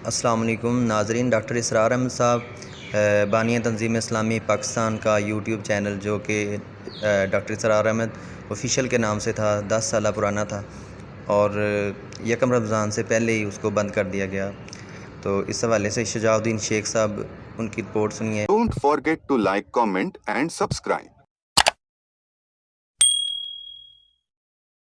السلام علیکم ناظرین، ڈاکٹر اسرار احمد صاحب بانی تنظیم اسلامی پاکستان کا یوٹیوب چینل جو کہ ڈاکٹر اسرار احمد آفیشیل کے نام سے تھا، 10 سالہ پرانا تھا اور یکم رمضان سے پہلے ہی اس کو بند کر دیا گیا۔ تو اس حوالے سے شجاع الدین شیخ صاحب ان کی رپورٹ سنیے۔ Don't forget to like, comment and subscribe.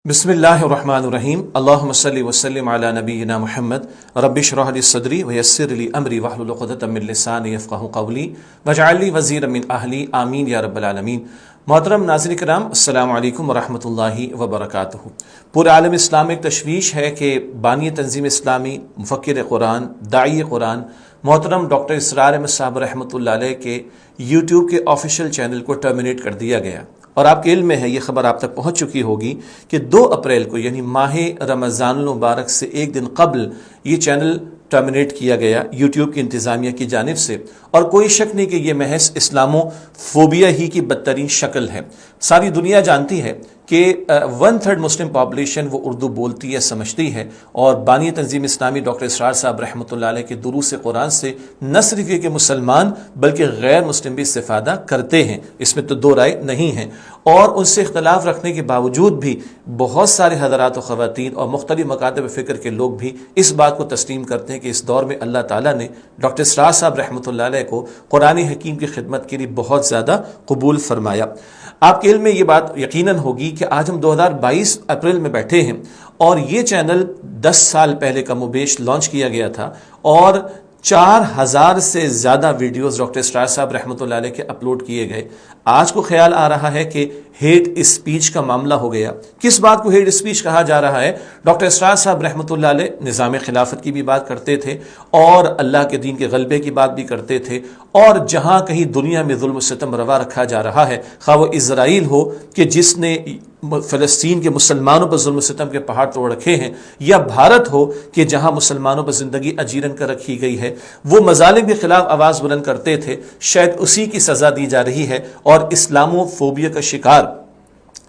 بسم اللہ الرحمن الرحیم، اللہم صلی وسلم علی نبینا محمد، رب اشرح لی صدری ویسر لی امری واحلل عقدۃ من لسانی یفقہوا قولی واجعل لی وزیرا من اہلی، آمین یا رب العالمین۔ محترم ناظرین کرام، السلام علیکم ورحمۃ اللہ وبرکاتہ۔ پورے عالم اسلام ایک تشویش ہے کہ بانی تنظیم اسلامی، مفکر قرآن، داعی قرآن محترم ڈاکٹر اسرار احمد صاحب رحمۃ اللہ علیہ کے یوٹیوب کے آفیشیل چینل کو ٹرمینیٹ کر دیا گیا، اور آپ کے علم میں ہے، یہ خبر آپ تک پہنچ چکی ہوگی کہ 2 اپریل کو یعنی ماہ رمضان المبارک سے ایک دن قبل یہ چینل ٹرمینیٹ کیا گیا یوٹیوب کی انتظامیہ کی جانب سے، اور کوئی شک نہیں کہ یہ محض اسلامو فوبیا ہی کی بدترین شکل ہے۔ ساری دنیا جانتی ہے کہ 1/3 مسلم پاپولیشن وہ اردو بولتی ہے، سمجھتی ہے، اور بانی تنظیم اسلامی ڈاکٹر اسرار صاحب رحمۃ اللہ علیہ کے دروس قرآن سے نہ صرف یہ کہ مسلمان بلکہ غیر مسلم بھی استفادہ کرتے ہیں، اس میں تو 2 رائے نہیں ہیں، اور ان سے اختلاف رکھنے کے باوجود بھی بہت سارے حضرات و خواتین اور مختلف مکاتب فکر کے لوگ بھی اس بات کو تسلیم کرتے ہیں کہ اس دور میں اللہ تعالیٰ نے ڈاکٹر اسرار صاحب رحمۃ اللہ علیہ کو قرآن حکیم کی خدمت کے لیے بہت زیادہ قبول فرمایا۔ آپ کے علم میں یہ بات یقیناً ہوگی کہ آج ہم 2022 اپریل میں بیٹھے ہیں، اور یہ چینل 10 سال پہلے کم و بیش لانچ کیا گیا تھا، اور 4000 سے زیادہ ویڈیوز ڈاکٹر اسرار صاحب رحمۃ اللہ علیہ کے اپلوڈ کیے گئے۔ آج کو خیال آ رہا ہے کہ ہیٹ اسپیچ کا معاملہ ہو گیا۔ کس بات کو ہیٹ اسپیچ کہا جا رہا ہے؟ ڈاکٹر اسرار صاحب رحمۃ اللہ علیہ نظام خلافت کی بھی بات کرتے تھے، اور اللہ کے دین کے غلبے کی بات بھی کرتے تھے، اور جہاں کہیں دنیا میں ظلم و ستم روا رکھا جا رہا ہے، خواہ وہ اسرائیل ہو کہ جس نے فلسطین کے مسلمانوں پر ظلم و ستم کے پہاڑ توڑ رکھے ہیں، یا بھارت ہو کہ جہاں مسلمانوں پر زندگی اجیرن کر رکھی گئی ہے، وہ مظالم کے خلاف آواز بلند کرتے تھے، شاید اسی کی سزا دی جا رہی ہے، اور اسلامو فوبیا کا شکار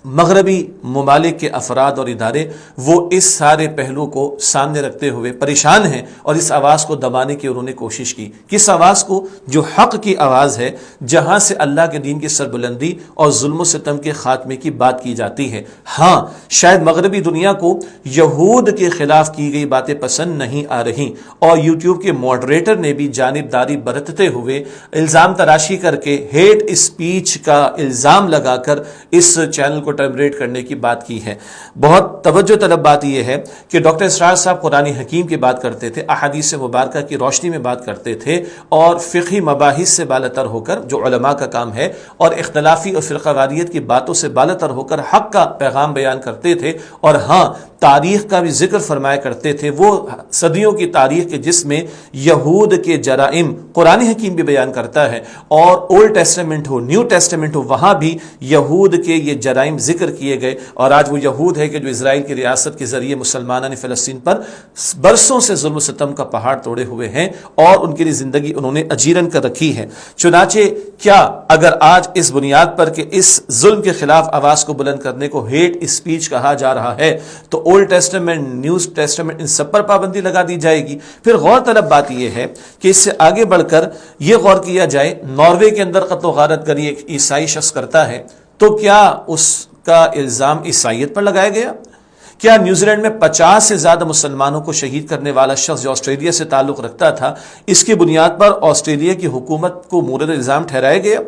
مغربی ممالک کے افراد اور ادارے وہ اس سارے پہلو کو سامنے رکھتے ہوئے پریشان ہیں، اور اس آواز کو دبانے کی انہوں نے کوشش کی۔ کس آواز کو؟ جو حق کی آواز ہے، جہاں سے اللہ کے دین کی سربلندی اور ظلم و ستم کے خاتمے کی بات کی جاتی ہے۔ ہاں، شاید مغربی دنیا کو یہود کے خلاف کی گئی باتیں پسند نہیں آ رہی، اور یوٹیوب کے ماڈریٹر نے بھی جانبداری برتتے ہوئے الزام تراشی کر کے ہیٹ اسپیچ کا الزام لگا کر اس چینل کو ٹرمینیٹ کرنے کی بات کی ہے۔ بہت توجہ طلب بات یہ ہے کہ ڈاکٹر اسرار صاحب قرآن حکیم کی بات کرتے تھے، احادیث مبارکہ کی روشنی میں بات کرتے تھے، اور فقہی مباحث سے بالاتر ہو کر، جو علماء کا کام ہے، اور اختلافی اور فرقہ واریت کی باتوں سے بالاتر ہو کر حق کا پیغام بیان کرتے تھے، اور ہاں، تاریخ کا بھی ذکر فرمایا کرتے تھے، وہ صدیوں کی تاریخ کے جس میں یہود کے جرائم قرآن حکیم بھی بیان کرتا ہے، اور اولڈ ٹیسٹمنٹ ہو، نیو ٹیسٹمنٹ ہو، وہاں بھی یہود کے یہ جرائم ذکر کیے گئے، اور آج وہ یہود ہے کہ جو اسرائیل کی ریاست کے ذریعے مسلمانوں نے فلسطین پر برسوں سے ظلم و ستم کا پہاڑ توڑے ہوئے ہیں، اور ان کے لیے زندگی انہوں نے اجیرن کر رکھی ہے۔ چنانچہ کیا اگر آج اس بنیاد پر کہ اس ظلم کے خلاف آواز کو بلند کرنے کو ہیٹ اسپیچ کہا جا رہا ہے، تو اولڈ ٹیسٹمنٹ، نیو ٹیسٹمنٹ، ان سب پر پابندی لگا دی جائے گی؟ پھر غور طلب بات یہ ہے کہ اس سے آگے بڑھ کر یہ غور کیا جائے، ناروے کے اندر قتل و غارت گری ایک عیسائی شخص کرتا ہے، تو کیا اس کا الزام عیسائیت پر لگایا گیا؟ کیا نیوزی لینڈ میں 50 سے زیادہ مسلمانوں کو شہید کرنے والا شخص جو آسٹریلیا سے تعلق رکھتا تھا، اس کی بنیاد پر آسٹریلیا کی حکومت کو مورد الزام ٹھہرایا گیا؟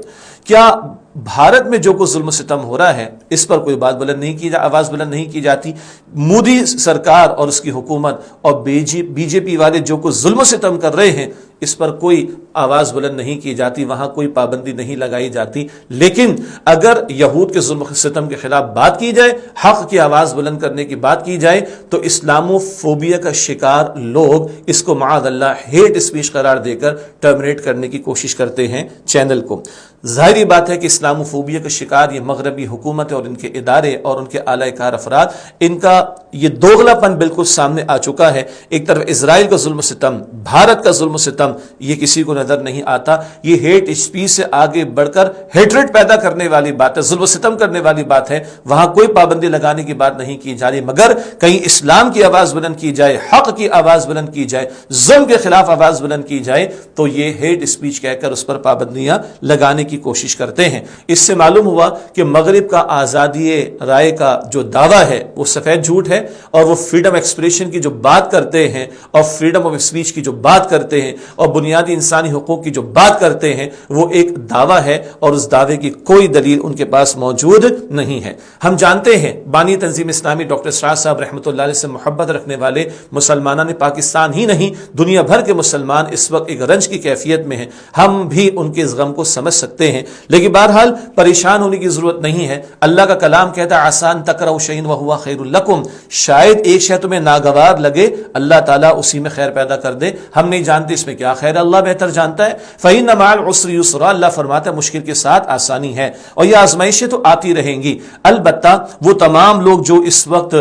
کیا بھارت میں جو کچھ ظلم و ستم ہو رہا ہے، اس پر کوئی بات بلند نہیں کی آواز بلند نہیں کی جاتی؟ مودی سرکار اور اس کی حکومت اور بی جے پی والے جو کچھ ظلم و ستم کر رہے ہیں، اس پر کوئی آواز بلند نہیں کی جاتی، وہاں کوئی پابندی نہیں لگائی جاتی۔ لیکن اگر یہود کے ظلم و ستم کے خلاف بات کی جائے، حق کی آواز بلند کرنے کی بات کی جائے، تو اسلامو فوبیا کا شکار لوگ اس کو معاذ اللہ ہیٹ اسپیچ قرار دے کر ٹرمینیٹ کرنے کی کوشش کرتے ہیں چینل کو۔ ظاہری بات ہے کہ اسلاموفوبیا کا شکار یہ مغربی حکومت اور ان کے ادارے اور ان کے اعلی کار افراد، ان کا یہ دوغلا پن بالکل سامنے آ چکا ہے۔ ایک طرف اسرائیل کا ظلم و ستم، بھارت کا ظلم و ستم، یہ کسی کو نظر نہیں آتا۔ یہ ہیٹ اسپیچ سے آگے بڑھ کر ہیٹریٹ پیدا کرنے والی بات ہے، ظلم و ستم کرنے والی بات ہے، وہاں کوئی پابندی لگانے کی بات نہیں کی جا رہی، مگر کہیں اسلام کی آواز بلند کی جائے، حق کی آواز بلند کی جائے، ظلم کے خلاف آواز بلند کی جائے تو یہ ہیٹ اسپیچ کہہ کر اس پر پابندیاں لگانے کی کوشش کرتے ہیں۔ اس سے معلوم ہوا کہ مغرب کا آزادی رائے کا جو دعویٰ ہے وہ سفید جھوٹ ہے، اور وہ فریڈم ایکسپریشن کی جو بات کرتے ہیں اور فریڈم آف اسپیچ کی جو بات کرتے ہیں اور بنیادی انسانی حقوق کی جو بات کرتے ہیں وہ ایک دعویٰ ہے، اور اس دعوے کی کوئی دلیل ان کے پاس موجود نہیں ہے۔ ہم جانتے ہیں بانی تنظیم اسلامی ڈاکٹر اسرار صاحب رحمۃ اللہ علیہ سے محبت رکھنے والے مسلمانان پاکستان ہی نہیں، دنیا بھر کے مسلمان اس وقت ایک رنج کی کیفیت میں ہیں، ہم بھی ان کے اس غم کو سمجھ سکتے ہیں، لیکن بہرحال پریشان ہونے کی ضرورت نہیں ہے۔ اللہ کا کلام کہتا ہے آسان تکرہوا شیئا وہو خیر لکم، شاید ایک شے تمہیں ناگوار لگے، اللہ تعالیٰ اسی میں خیر پیدا کر دے، ہم نہیں جانتے اس میں کیا خیر، اللہ بہتر جانتا ہے۔ فإن مع العسر یسرا، اللہ فرماتا ہے مشکل کے ساتھ آسانی ہے، اور یہ آزمائشیں تو آتی رہیں گی۔ البتہ وہ تمام لوگ جو اس وقت